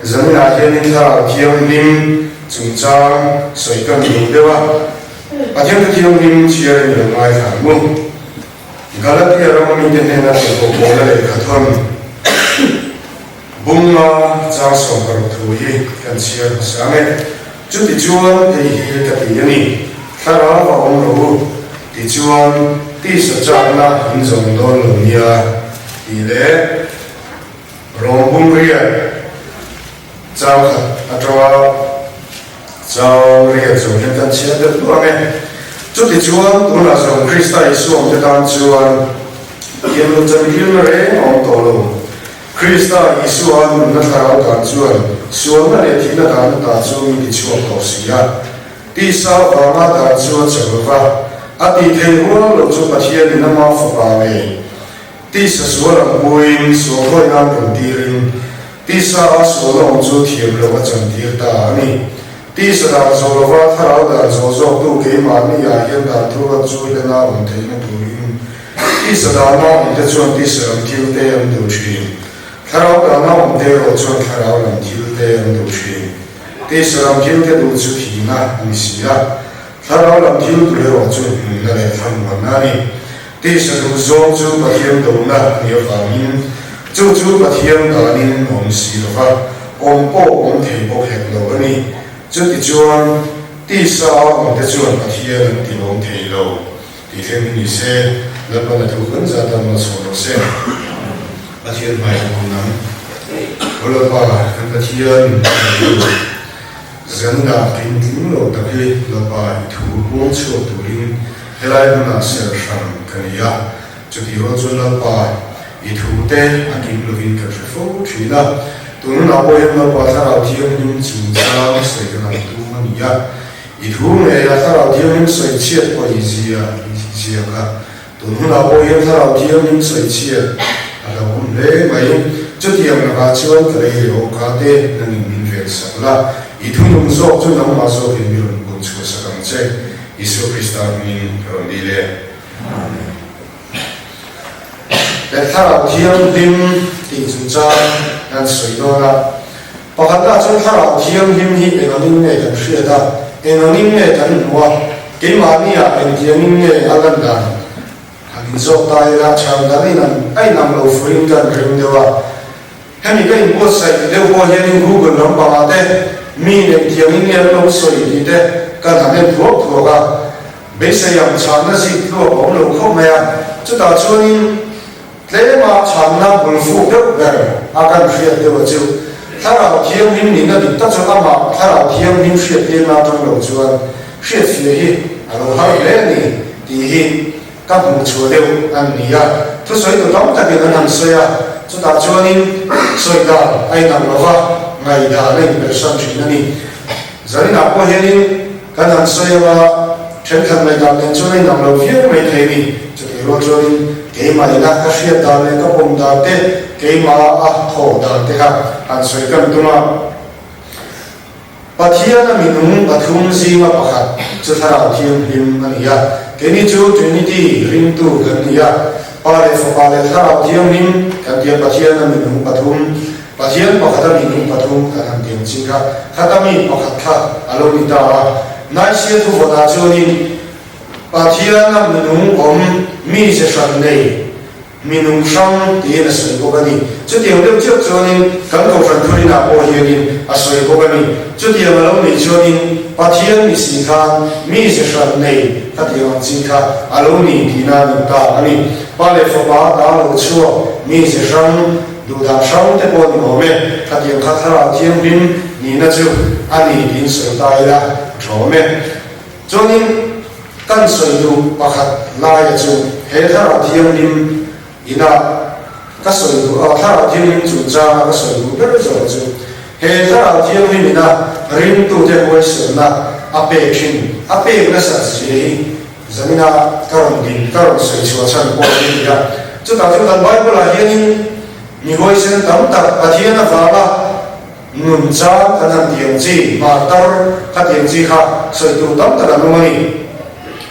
zamina hianin thar thiam lim chungchang soikam ni dewa pathian thiam lim chiar ni ngai thamu galatia ramami te nena te ko bola le khathon bunga cha so kar thui kan chiar same chuti chuan te hi ka ti ani thara wa om ro ti chuan ti sa cha na in zong don lo nia ti le rom bung ria chao atwa chao ria zo hen kan chiar de tu ame chuti chuan tuna zong Krista Isu om te dan chuan yem lo chan hil re om to lo Krista Isu an na thara kan chuan suan na le thi na dan ta chu mi ti chuan ko sia ti sa ba ma da chuan chawwa ati thei ro lo chu pathian ni na ma fu ba le ti sa suan buin so khoi na ron ti rin ti sa so lo chu thiam lo wa chan ti ta ni ti sa da zo lo wa thara da zo zo tu ke ma ni ya hian da thu wa chu le na om thei na tu rin ti sa da na om te chuan ti sa am thil te am du chi thara da na om te ro chuan thara lam thil te am du chi ti sa am thil te du chu hi na mi sia thara lam thil tu le ro chu na le tham ma na ni ti sa du zo chu pathian do na ni fa min chu pathian da nin om si lo va om po om thei po hek lo ani chu ti chuan ti sa om te chuan pathian ti om thei lo ti hem ni se la pa na tu kan za ta ma so lo se pathian mai ko na lo pa kan pathian zan na tin tin lo ta ke lo pa thu mo chu tu rin helai na se ram kan ya chu ti ro chu lo pa I thu te akim lo vin ka fo thila tun na bo yam pa thara thiam nim chu cha se ka na tu ma ni ya I thu me ya thara thiam nim se chiat po I zia ka tun na bo yam thara thiam nim se chiat ala um le mai chu tiam na ka chuan ka le ro ka te na ning min ve sa la I thu nung zo chu na ma zo kin mi ron kun chu sa kam che Isu Krista min ron di le le thara thiam lim ti chu cha an soi do na pakhat na chu thara thiam lim hi enonim ne kan hria da enonim ne kan wa ke ma ni a en thiam ne alan da han zo tai la chang da ni nan ai nam lo fuin kan rim de wa hemi ke in bo sai de bo hian in google lam pa ma te mi ne thiam ne lo soi ni de kan ha ne tho ga be sai yam chang na si lo bo lo kho ma ya chu ta chuan le ma chan na bul fu de ga akan hria de wa chu thara thiam lim ni na di ta chu ama thara thiam lim hria te na tang lo chuan hria fi hi alo har le ni ti hi ka mu chu de an ni ya thu soi to dom ta ke nan so ya chu ta chuan in soi da ai nam lo wa ngai da le ni san chi na ni zari na po hian in kan an so ya wa chen khan mai da len chu nei nam lo fi mai thei ni chu ti ro chuan in ke ma ina ka hria da le ka pom da te ke ma a tho da te ha an soi kan tuma pathian mi nung pathum si ma pakhat chu thara thiam lim ani ya ke ni chu trinity ring tu kan ni ya pa le thara thiam lim kan dia pathian mi nung pathum pathian pakhat mi nung pathum kan han tiang chi ka khatami pakhat kha alo ni ta nai sia tu voda chu ni pathian mi nung om mi se san nei mi nung sang ti na soi ko bani chu ti ho chu chuanin kan ko ran thuri na po hianin a soi ko bani chu ti ma lo ni chuanin pathian mi si kha mi se san nei ka ti ong chi kha alo ni ti na ni ta ani pa le fo ba da lo chu mi se sang du da sang te po ni ho me ka ti kha thara thiam lim ni na chu ani din soi tai la tho me chuanin kan soi du pakhat la ya chu he thara thiam lim ina ka soi du a thara thiam lim chu cha ka soi du ber zo chu he thara thiam lim ina ring tu te ko se na ape khin ape na sa si zamina karon din karon soi chu chan ko ni ya chu ta chu tan bible la hianin ni hoi sen tam tak pathian va la nun cha kan han tiang chi ma tar ka tiang chi kha soi tu tam ta na mani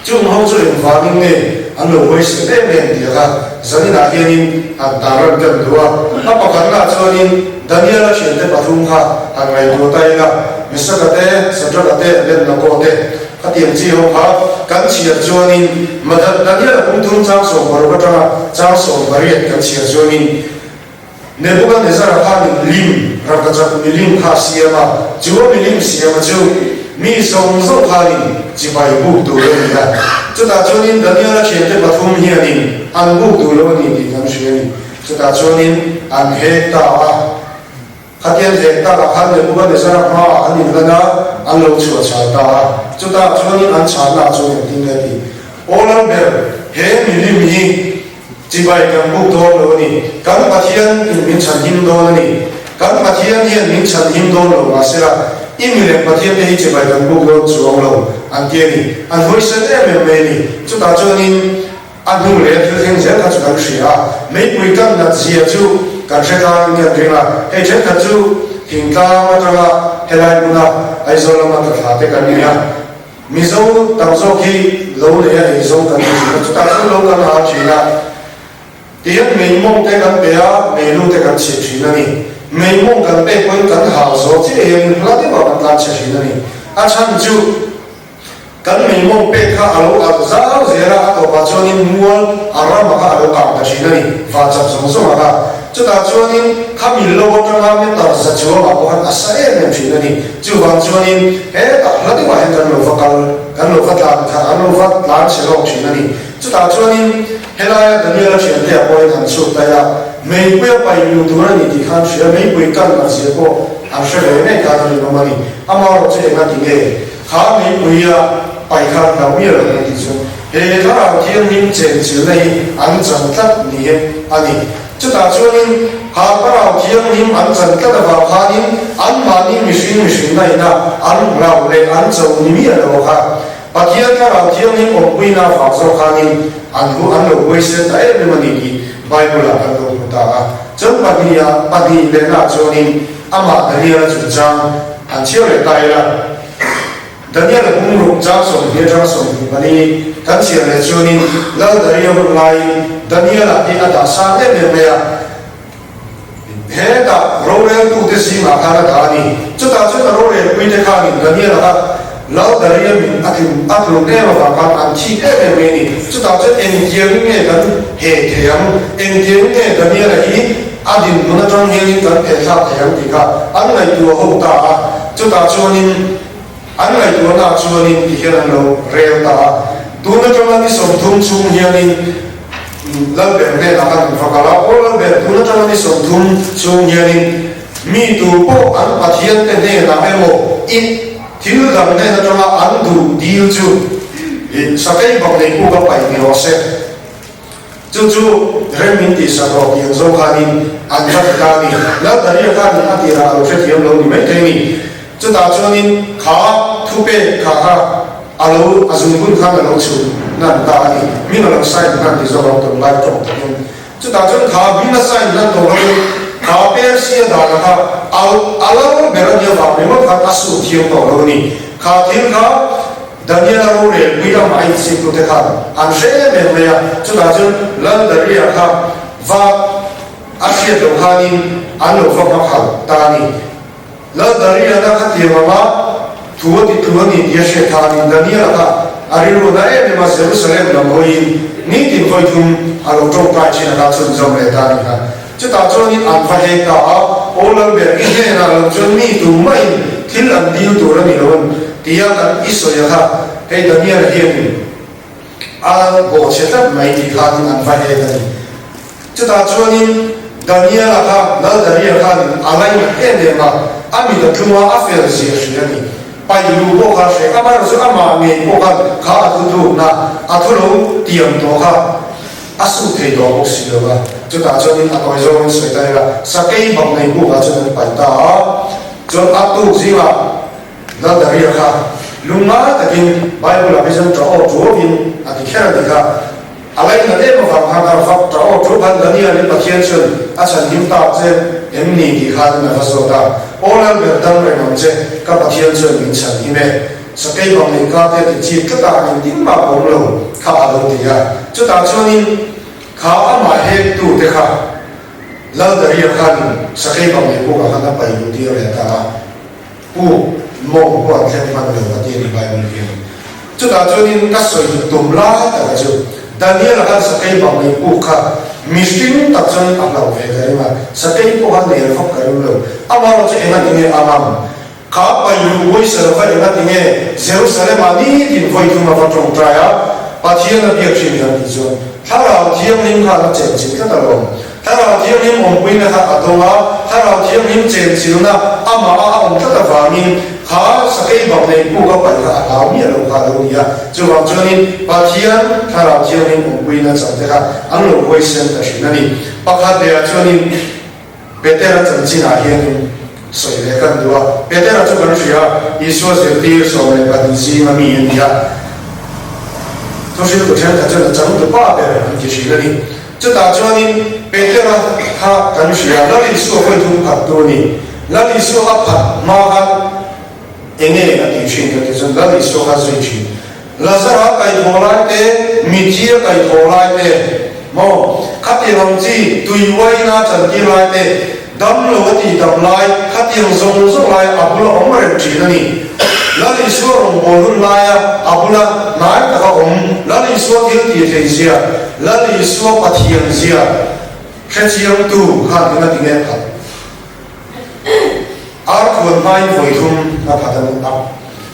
chung ho chu in va ning ne an lo voi se le men dia ka zanina hianin an taran kan duwa apa kanna chuanin Daniel chian te pathum kha an ngai do tai la misakate satrakate len na ko te khatiam chi ho kha kan chia chuanin madat Daniel kum thum chang so barwata chang so bariat kan chia chuanin Nebuchadnezzar khan lim rakachak milim kha siama chuwa milim siama chu mi song so khani chi bai bu tu le ni da chuta chuanin Daniel chian te pathum hianin an bu tu lo ni ti kan sheni chuta chuanin an he ta a khatiam he ta la khan Nebuchadnezzar ma an in lana an lo chua cha ta chuta chuanin an cha na chuanin tin le ti olam ber he milim hi chỉ vậy cần bút thô rồi nè, cần bắt hiền mình chân hiền đô nè, cần bắt hiền mình chân hiền đô rồi mà sẽ là im lặng bắt hiền thì chỉ vậy cần bút thô xuống rồi, anh kia nè, anh hồi sinh em nè, chúng ta cho nên anh không lẽ thứ thiên giới ta chúng ta sẽ mấy quý cần là gì chứ, cần sẽ ta nhận định là hay chết thật chứ, hiện ta mà cho là hay là cũng là ai rồi mà ta phá thế cái này mi dâu tao dâu khi lâu đấy ai dâu cần chúng ta không lâu cần học chỉ là tiếng mình mong cái căn bé mình luôn cái căn chế chỉ là nè mình mong căn bé quên căn hào số chỉ em là cái bảo căn chế chỉ là nè à chăm chú căn mình mong bé khá alo à giáo dễ ra à tổ cho nên muốn à ra mà khá alo cảm chỉ là nè và chăm sống sống mà chúng ta cho nên khá mình lâu trong năm mươi tám giờ chúa mà có hắn sai em chỉ là nè chú văn cho nên hết là cái bảo hắn căn lâu phát làm căn lâu phát làm sẽ lâu chỉ là nè chúng ta cho nên hiện nay Daniel chuyện thì tôi thành sự tại là mấy bữa bay nhiều thứ này thì khán giả mấy bữa cần là gì cô anh sẽ lấy này cái gì mà đi ama rồi sẽ làm gì nghe khá mấy bữa bay khăn nào biết là cái gì chứ hệ thống là thiên nhiên trên chữ này anh chẳng tất nhỉ anh chúng ta cho nên khá là thiên nhiên anh chẳng tất là vào khá nên anh mà đi mình này na anh làm để anh giàu như vậy là khá và thiên cái là thiên nhiên ông quy na phật giáo khá nên anh lo quay sẽ tại em mà đi Bible là anh lo ta chân bắt đi lên là cho nên ama Daniel chủ张anh chiếu lại tay là Daniel cũng rụng trang sống địa trang sống và đi hắn chiếu lại cho nên là Daniel lại Daniel là đi ăn đã sáng em về hết đã rồi tu thế gì mà khá là cả đi chúng ta chúng ta rồi quy thế khá đi Daniel là lão đại nhân mình áp dụng em vào các anh chị em mình chúng ta sẽ em tiếng nghe gần hệ tiếng em tiếng nghe gần như là ý anh đi muốn trong hiện gần hệ sát tiếng thì cả anh này đùa hậu ta chúng ta cho nên anh này đùa nào cho nên thì hiện là rêu ta đùa trong anh đi sống thung chung hiện nên lần bên này là anh phải cả lão lần bên đùa trong anh đi sống thung chung hiện nên mi tu bộ anh phát hiện cái này là em một ít thiếu rằng này là trong anh đủ điều chú sau cái bậc này cũng có bảy điều sẽ chú riêng mình thì sao có tiền dâu khai anh phát ra đi lỡ tới đây khai anh thì là ở phía thiếu lâu thì mấy cái này chúng ta cho nên khá thu bê khá alo dùng cũng khá là lâu chú nên ta đi mình là sai nên thì do đó tương lai trọng chúng ta cho nên khá mình là sai nên tổng là khá bê xia đó là khá alo bé là nhiều vào mình mất khá ta sụt thiếu tổ lâu này khá thiếu khá Daniel rồi bây giờ mai xin tôi thấy anh sẽ về về chúng ta chân lần đầu tiên và Asia đồng hành anh lục phong học ta đi lần đầu tiên là các thầy mà thua thì dia sẽ tham Daniel ari rồi đấy mà Jerusalem là ngôi ní tìm voi thum alo trong tai chỉ là chân trong này ta đi chúng ta cho nên anh phải hết cả ô lần về cái này là chân ní tụ mấy thiên lần điều tụ là nhiều hơn thì anh ít số ya ha hay Daniel hiện bộ sẽ rất mấy thì khá thì anh phải hết đấy chúng ta cho nên Daniel là nó Daniel là anh ấy hiện để mà anh mình được mua áp phê gì này bây giờ bộ khá sẽ các bạn sẽ mà mình bộ khá thu na thu lâu tiền đó khá số thế đó cũng xí rồi chúng ta cho nên nói rồi sẽ đây là sau cái bằng này bộ khá cho nên bài ta cho tu gì mà nó Daniel khá lúc mà cái Bible là bây giờ cho chúa viên thì khi nào thì cả alai na em mà phạm hàng phạm cho chúa ban Daniel lên bậc thiên sơn chân hiếu ta chứ em nỉ thì khá là phát số ta ô lan biệt đăng rồi nằm chứ các bậc thiên sơn mình chẳng như vậy sa kai bang nei ka te chi ka ta ni ding ma bom lo kha alo ti ya chu ta chuanin kha ama he tu te kha la da ri khan sa kai bang nei ko ka na pai lu ti re ta pu mo ko tlem man lo ti ri bai mun ki chu ta chuanin ka soi tum la ta ka chu Daniel kan sa kai bang nei ko kha Miskin tak jangan aplau vega ima. Sakai ko han nei fok karu lo. Amaro che enga tinge amam. Ka pa yu voi serva enga tinge Jerusalem ani din voi tu ma vatong traya. Pathian na biak chin han tizo. Hara thiam nim kha na chen chin ka talom. Hara thiam nim om pui na kha atonga. Hara thiam nim chen chil na ama a om ta va min. Kha sakai bang nei ko ka pa ka alaw mi lo ka lo ya. Chu wang chuanin Pathian hara thiam nim om pui na chang te kha ang lo voi sen ta shin ani. Pakhat de chuanin Petera chang chin a hian soi le kan duwa. Petera chu kan ria Isu se tir so le ka si ma mi en ya. 都是有钱他真的整的八百人就是那里，这打仗呢，别的呢他感觉啊，那里说会图很多呢，那里说他怕麻烦，因为那地区就是那里说他水区，那是他该过来的，米基该过来的，么，他地方子对外那整地来的，当了我地当来，他地方送来，阿不了我们人去那里。 那里说我们来呀，阿不啦，哪一个我们？那里说天地天下，那里说不天下，谁这样都看那个点看。阿坤买回通那怕他们打，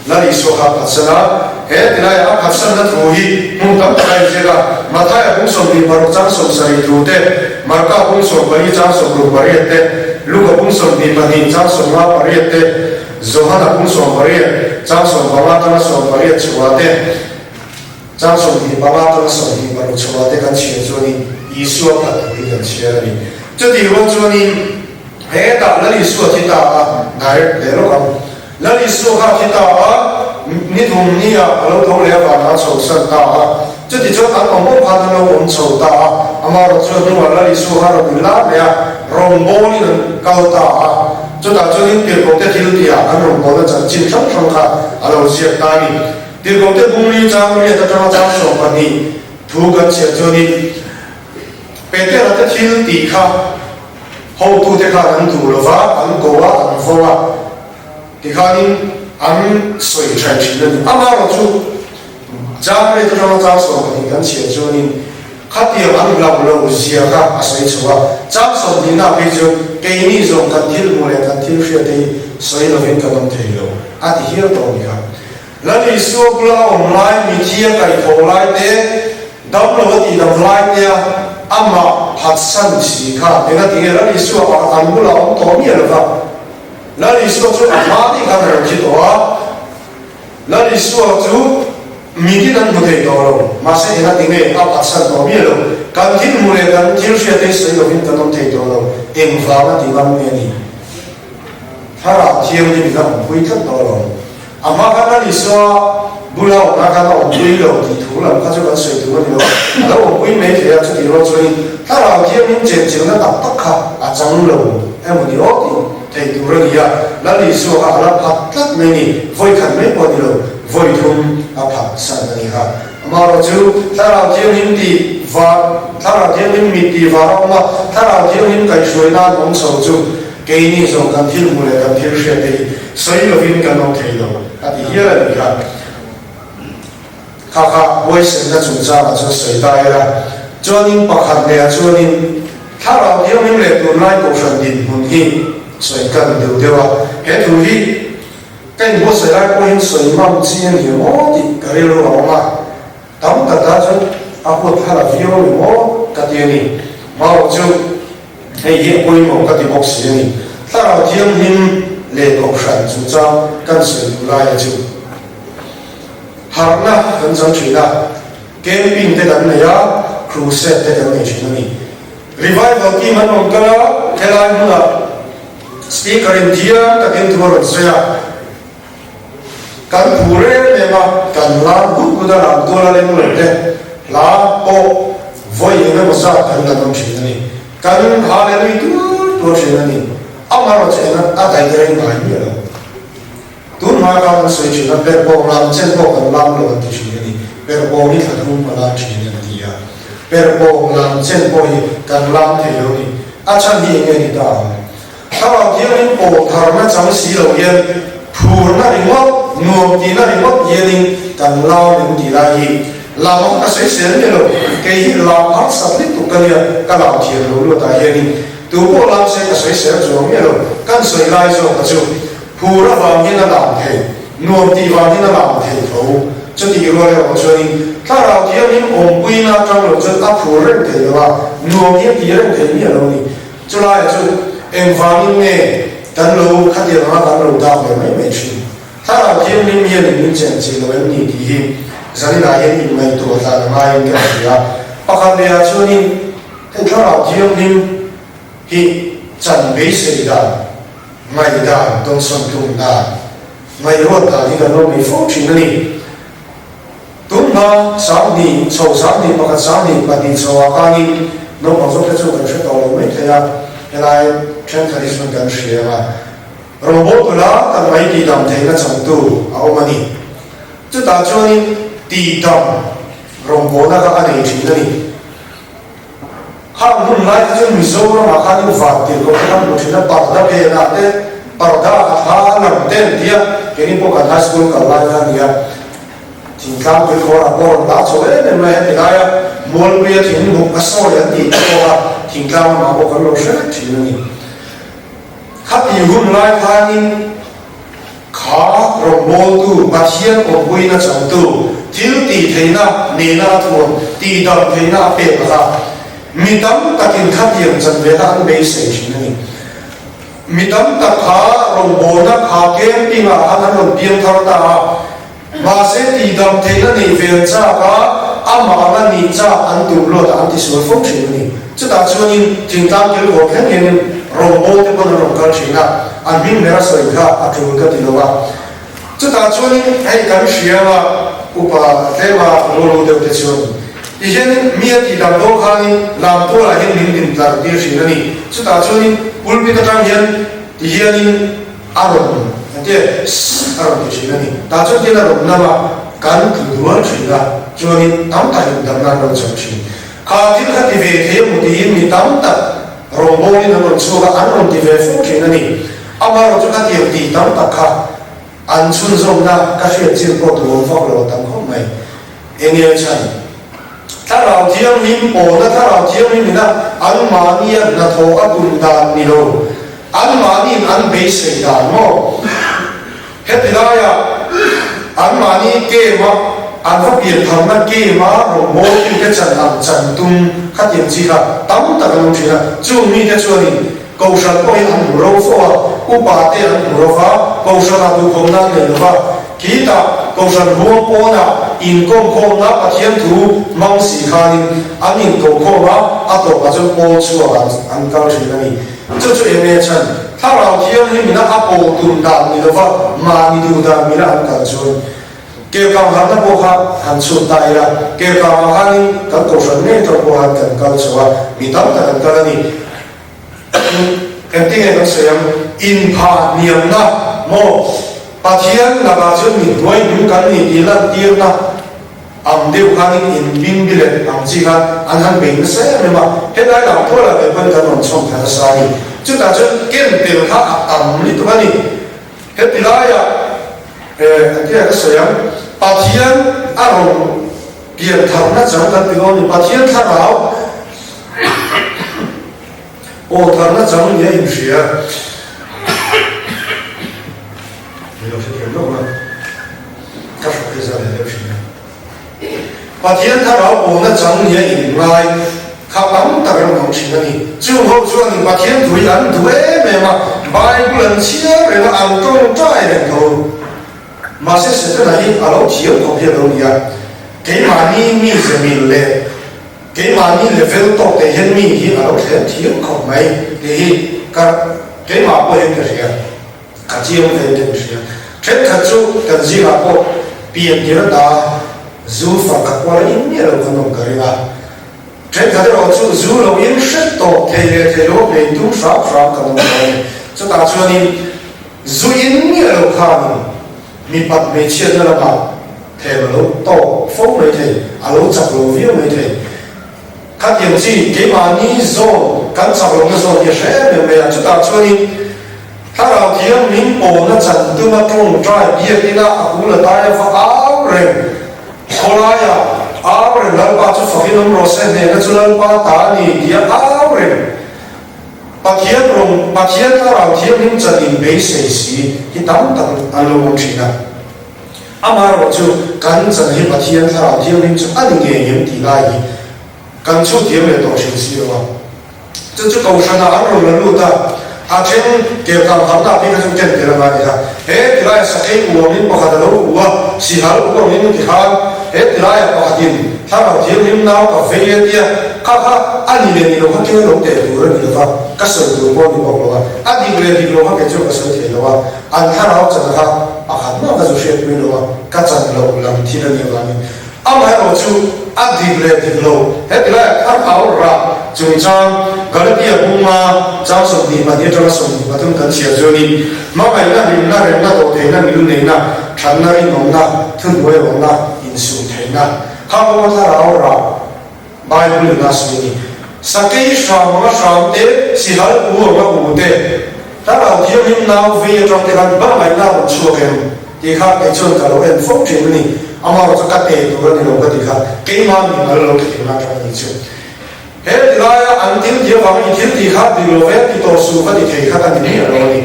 那里说他不是啦，哎，你来阿不是那土地，我们看这个，马太也不说你把张手谁土的，马家不说把你张手不把人的，如果不说你把你张手拿把人的。 Zohana pun sombari, jang sombama tana sombari chuade, jang sombi bama tana sombi baru chuade kan cia zoni, Yesus kat ini kan cia ni. Jadi orang zoni, tak lari Yesus kita naik lero kan, lari Yesus kita ni thum ni kalau tahu leh pada sosan ta. Jadi jangan ngomong pada orang soda, amar zoni lari Yesus harus bilang ya, rombol ni kau ta. 就打这里别讲的天地啊，俺们讲的真经常上哈，阿拉些大哩，别讲的公里长里的张张说话呢，土个些这里，别的那的天地卡，好土的卡能土了吧，能狗啊，能风啊，的卡呢，俺水产去的，阿妈我就，家里的张张说话呢，跟些这里。 他爹俺老了，些个谁说啊？张手的那边就给你种跟天木来，跟天学的，谁都很可能退了。啊，这些道理啊，那你说不了我们来，你天该过来的，到了我地方来的啊，阿妈拍山时卡，那个地那你说啊，俺不了我们多面了吧？那你说就阿妈的看人去多啊？那你说就。 明天不得到了，马上那定位阿八三多米了，刚听木来刚听说的水路边可能得到了，电话那地方没呢，他那天的地方不会看到了，阿妈看那里说，不然我那看到我们对了地图了，他就跟水图了，那我不会没这样子地方所以，他那天明前就那打不卡啊长了，哎我的老弟，太多了呀，那里说阿拉拍得没呢，会看没过的了。 voi thum apa sanani ha amaro chu thara thiam di va thara thiam mi di va ma thara thiam kai shoi na bong so chu ke ni so kan thil mu le kan thil she de sai lo vin kan no thei lo ati hiya ni ha kha kha voi sen na chu cha la chu sai dai la chuanin pakhat le chuanin thara thiam le tu nai ko san din mun hi sai kan deu dewa he tu hi 跟我谁来过因水冒尖的我的格里路老嘛，当个大家阿婆他那有的我个点呢，毛就哎也规模个的牧师呢，他那天天来高山主张跟水路来就，好那很正确的，跟病的人呀 ，crusade 的人去那里 ，revival 基本上个啦，开来么啦 ，speaker in dia 个跟多人说呀。 kan pure me ma kan la gu da la do la le mo le la po voi me mo sa kan na dom chi ni kan ha le ni tu to chi ni amaro che na a dai re ma ni la tu mà con suy chỉ là bề bộ làm trên bộ còn làm luôn thì chỉ này bề bộ đi thật không mà làm chỉ này thì à bề bộ làm trên bộ thì cần làm thì đâu đi à chân đi nghe đi taถ้าเราเที่ยวนี้โอ้ทำมาจังสีเราเย็นผูน่าดีมากนวมดีน่าดีมากเย็นกันเล่าหนึ่งดีได้เราก็ใช้เสียงเนี่ยเราเกี่ยเราพักสักนิดตุกันเนี่ยก็เราเที่ยวรู้แต่เย็นตัวพวกเราใช้ก็ใช้เสียงจงเนี่ยเรากันใส่ลายจงก็จะผูระวางที่นั่นหลังเทนวมดีวางที่นั่นหลังเทเขาจะดีรู้เลยว่าช่วงนี้ถ้าเราเที่ยวนี้องค์วินาจังเราจะอัพผูเรื่องเทว่านวมที่ดีเรื่องเทเนี่ยเรานี่จะไล่จะเอ็มฟังนี่กันรู้ขัดเดียวมากันรู้ดาวไม่ชินถ้าเราเที่ยวนี้มีอะไรมีเจนจีนเราไม่มีดีจะได้เห็นไม่ตัวตาไม่เงี้ยสิอ่ะปกติช่วงนี้ถ้าเราเที่ยวนี้ที่จันไม่เสียดายไม่ได้ต้องส่งตรงได้ไม่รู้ตาที่กันเราไม่ฟุ้งชินนี่ตุ้มมาสามนี่โชว์สามนี่ปกติสามนี่ปฏิโชว์อาการนี่น้องผสมกันช่วยกันช่วยเราไม่ใช่อ่ะเวลาเช่นคดีส่วนกันเสียมาโรบอทละตั้งไว้ดีดำเทน่าจังตัวเอามานี่จุดตาช่วงนี้ดีดำโรบอทนะคะอันนี้จริงนะนี่ข้ามรุ่นไล่จนมิโซระมาข้ามรุ่นฝาดติดก็ข้ามรุ่นที่นั่นปัดระเบิดนะเต้ปัดดาหาหลังเต้นเดียแค่นี้พวกกันไฮสคูลกับไล่กันเนี่ยทิ้งข้ามไปขอรับบอกตาโซ่เนี่ยไม่เห็นได้อะมอลเบียทิ้งบุกกระโซ่ยันดีตัวทิ้งข้ามมาบอกกันเราเชื่อทีนี้ขับอยู่รุ่นไล่ข้านี่ขาโรบอตูปัจเจียนอบวุ้ยน่าจังตัวทิลตีเทน่าเนน่าทวนตีดำเทน่าเปรี้ยวค่ะมีตั้งแต่กินขับยังจันเวลาเบสเองนี่มีตั้งแต่ขาโรบอนักขาเกมปีมาอันนั้นเราเพียงเท่าตามาเสตีดำเทน่านี่เวลจ้าก็อามาอันนี้จ้าอันตุลอดอันที่สวยฟุ้งชินนี่จุดตัดช่วงนี้ถึงตามเกี่ยวกับแค่นี้โรบอทที่คนเราการใช้นะอันวิ่งเนื้อสวยค่ะอัจฉริยะที่เราว่าจุดตัดช่วงนี้ให้การเสียว่าอุปเทวะโลโลเดวเทช่วงอีเช่นมีที่ดำโลกานี่ลำตัวอะไรนี่ดินตาดีสินะนี่จุดตัดช่วงนี้อุลปิตจังยันที่ยันนี่อารมณ์นั่นเองอารมณ์ที่สินะนี่ตัดช่วงที่เราหน้าว่าการคือดวงสินะช่วงนี้ตั้งแต่ดำน้ำเราจังสิข้าที่ข้าที่เวทีมุตีมีตั้งแต่โรบอนี่นั่นมันชัวร์อันนั้นที่เวฟุ้งสินะนี่อามาเราจะข้าที่ตีตั้งแต่ข้าอันชุนทรงนะก็เชื่อจิตโปรดวงฟังเราตั้งข้อไม่เอ็งยังใช่ถ้าเราเที่ยวนี้โอ้นะถ้าเราเที่ยวนี้นะอันมานี่นะโทอับุญดานนี่โลอันมานี่อันเบสดานโมเฮ็ดได้อะอันมานี่เกี่ยมาอันเขาเปลี่ยนทำนั่นเกี่ยมาโรโมที่จะจันอันจันตุงขัดยังจีค่ะตั้งแต่กันลงทีนะจู่มีแต่ช่วงนี้กษัตริย์ก็ยังหัวเราฟ้าอุปาเตยหัวเราฟ้ากษัตริย์ดูคงนั่นเลยฟ้ากีตากษัตริย์หัวโปนะอินกงคงนับเทียนถูมังสีขานิอันอินกงคงนะอัตโตปัจจุบันชัวร์อันเก่าใช่ไหม这就也没成，他老天里面那阿婆读大米的话，妈你读大米那很搞笑。เกี่ยวกับหันนับโบราณหันสุดท้ายละเกี่ยวกับหันกันตัวฉันเนี่ยตัวโบราณกันกันชัวมีตั้งแต่กันกันนี่เอ็มที่เห็นกันเสียงอินพาเนียมนะโมปะเทียนนับอาจจะมีด้วยดูกันนี่ดีละเดียวนะอันเดียวกันอินบินบิเลอันจีกันอันหันเป็นเสียไม่มาเห็นได้หลังตัวละเป็นกันนนช่องทางสายจุดแต่จุดเกี่ยนเดียวข้าอันนี้ตัวนี้เห็นได้อะที่ก็เสียงปะเทียนอารมณ์เปลี่ยนทางนั้นจังกันที่เราเนี่ยปะเทียนท่าเราโอ้ทางนั้นจังเนี่ยยิ่งเสียไม่รู้จะเกี่ยวกับอะไรก็สุดที่จะเลี้ยงเสียปะเทียนท่าเราโอ้นั้นจังเนี่ยยิ่งไรข้าตั้งแต่เราของสิ่งนี้จู่เขาชวนปะเทียนถุยอันถุยไม่มาใบบุญเชี่ยเลยนะอันตรงใจเลยเขามาเสียสิ่งไหนอาเราเที่ยวของเพื่อนเราเนี่ยเกี่ยมานี่มีจะมีเลยเกี่ยมานี่เลเวลต่อแต่ยังมีที่อาเราเที่ยวของไม่ที่ก็เกี่ยมาบ่เห็นกันเสียก็เที่ยวเห็นกันเสียเช่นขัดจู่กันจีรักก็เปลี่ยนที่ระดับจูฟังกับว่าอินเนี่ยเราคนน้องกันเลยนะเช่นขัดเราจู่เราอินเสร็จต่อเที่ยวในทุ่งสาวกันน้องกันจะตัดส่วนนี้จู่อินเนี่ยเราข้าม mi bắt mấy chuyện đó là mà thế mà lâu to phong mấy thế lâu chặt lâu view mấy thế các điểm gì cái mà ní zone căn chặt lâu cái zone thì sẽ về chúng ta cho điถ้าเราเที่ยวมิ้งโปนั่นจันตัวมาตรงใจเบียดนะกูเลยตายฟ้าเอาเร่งโคลายเอาเร่งแล้วป้าจะฝักน้ำรสเนี่ยก็จะเล่นป้าตานี่เดียเอาเร่งป้าเที่ยวตรงป้าเที่ยวถ้าเราเที่ยวมิ้งจันอินเบสสีที่ตั้งอันลงชีนะอามาเราจะกันจันที่ป้าเที่ยวถ้าเราเที่ยวมิ้งจันอันนี้ยังตีได้กันชุดเที่ยวเลยต้องชิมสิว่าจะเก่าชนะอันเรารู้ตาอาเช่นเกี่ยวกับคำตอบที่เขาจะเก่งเกี่ยวกับอะไรครับที่ไรสักไอ้หัวมิ้นปกติเราหัวสีหาลูกมิ้นที่เขาที่ไรปกติถ้าเราเที่ยวมิ้นน้ำกับเฟียเดียข้าอันนี้เนี่ยเราเขาเกี่ยวกับเด็กดูเรื่องนี้ว่าก็สื่อดูพวกนี้บอกว่าอันนี้เรื่องที่เราเขาเกี่ยวกับสื่อที่เราว่าอันถ้าเราจะนะครับอาหารน่าจะช่วยไม่รู้ว่าก็จะเราลำที่เรื่องนี้ว่านี่อามาเราจูอันที่เรื่องที่เราที่ไรถ้าเขาเราจุงจังก็เลยที่ผมมาจ้างส่งดีมาเนี่ยจะส่งดีมาต้องกันเสียจนี่มาไปนั่นริมนั่นเรื่องนั่นตัวเทนั่นมีลูกเนี่ยนะฉันนั่นริมน้องนะถึงด้วยน้องนะอินสุเทนะข้าพเจ้าถ้าเราไบเบิลน่าสนิทสักกี่ชามมาชามเตะสิหาหัวมาหัวเตะถ้าเราเที่ยวริมน้ำวิ่งตรงที่กันบ้านไม่น่ามันชัวร์กันที่ข้าไปชนกับเราเอ็นฟงเจมนี่อามาเราจะกัดเตะตัวนี้เราก็ที่ข้าเกี่ยมันมีอะไรเราที่นั่นจะมีชัวเฮ้ยที่ไรอันที่เดียวกันอีกที่ข้าดีโลเวที่ตัวสูงก็ที่เทข้ากันนี่อะไรนี่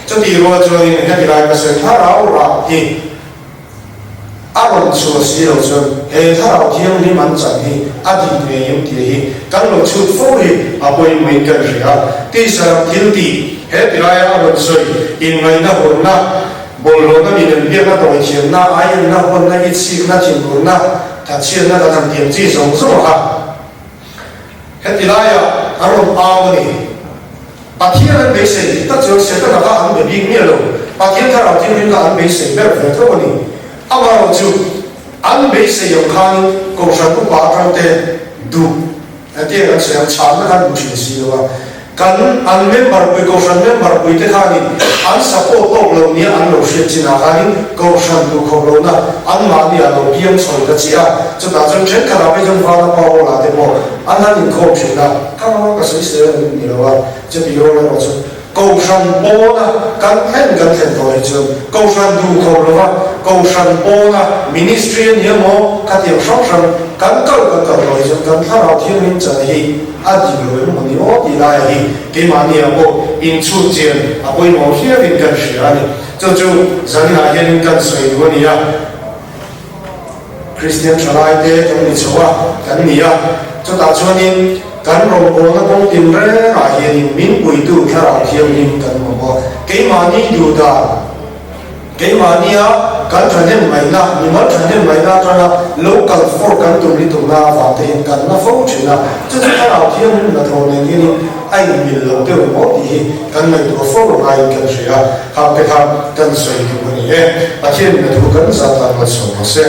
จะดีโลจะนี่เฮ้ยที่ไรก็เสร็จถ้าเราที่อารมณ์ชัวร์สิเราจะเฮ้ยถ้าเราเที่ยวนี่มันจะที่อดีตเนี่ยยังที่กันเราชุดฟูริอาไปไม่กันเสียที่สามที่ที่เฮ้ยที่ไรอารมณ์สวยอินไว้นะคนนะบอลลูนนั้นมีเรื่องนะตัวเชียนนะไอ้นะคนนะอิสิกนะชิมคนนะถ้าเชียนนะถ้าทำเทียมจีส่งสมค่ะเฮ็ดได้อารมณ์เอาเลยปะเทียนไม่ใช่ถ้าเจอเสียก็นะครับอันแบบยิ่งเนี่ยเลยปะเทียนถ้าเราเทียนก็อันไม่ใช่แบบเท่านี้เอามาเราจูอันไม่ใช่ยังคันก็ฉันก็ปากันเตะดูแต่ที่เราเสียชานนะครับดูชิ้นสิว่ากันอันเมมเบอร์ไปก็ฉันเมมเบอร์ไปที่ข้านี่อันสปอร์ตตัวเราเนี่ยอันเราเสียจีน่าข้านี่ก็ฉันดูเขาเรานะอันมาเนี่ยเราเพียงสอนกันเสียจะตัดจนเช่นขนาดไปจนฟ้าเราพอละเดี๋ยวอันนั้นยิ่งโคตรชินะข้าว่าก็เสียนี่เราว่าจะไปโยนเราจะก็ฉันโป้นะกันเห็นกันเห็นตัวเองก็ฉันดูเขาเราว่าก็ฉันโป้นะมินิสทรีเนี่ยมั้งกันเดียวช่องฉันกันเกิดตัวเองกันถ้าเราเที่ยวนี้จะให้อาดีเลยมันนี่โอ้ดีได้ให้เกี่ยมันเนี่ยโอ้อินชูเจียนอาไปมองเที่ยวเป็นกันเสียนี่จะจะนี่อะไรนี่กันสวยกว่านี้อ่ะคริสเตียนชาวไทยตรงนี้ชัวร์กันนี่อ่ะจะตัดชวนนี้กันรบกวนต้องติมเรื่องอะไรนี่มินปุยดูแค่เราเที่ยวนี้กันมาบอกเกี่ยมันนี่ดูได้เกี่ยมันนี่อ่ะกันฉันเนี่ยไม่น่ามีมันฉันเนี่ยไม่น่าจะนะ local for กันตรงนี้ตรงนั้นฝากเตือนกันนะฟังชินะจะแค่เราเที่ยวนี้นะตรงนี้นี่ไอ้มีเราเที่ยวหมดที่กันไม่ตัวฟังอะไรกันเสียหากไปทำกันสวยอยู่นี่เองอาเทียนไม่ถูกกันสัตว์มาส่งมาเสีย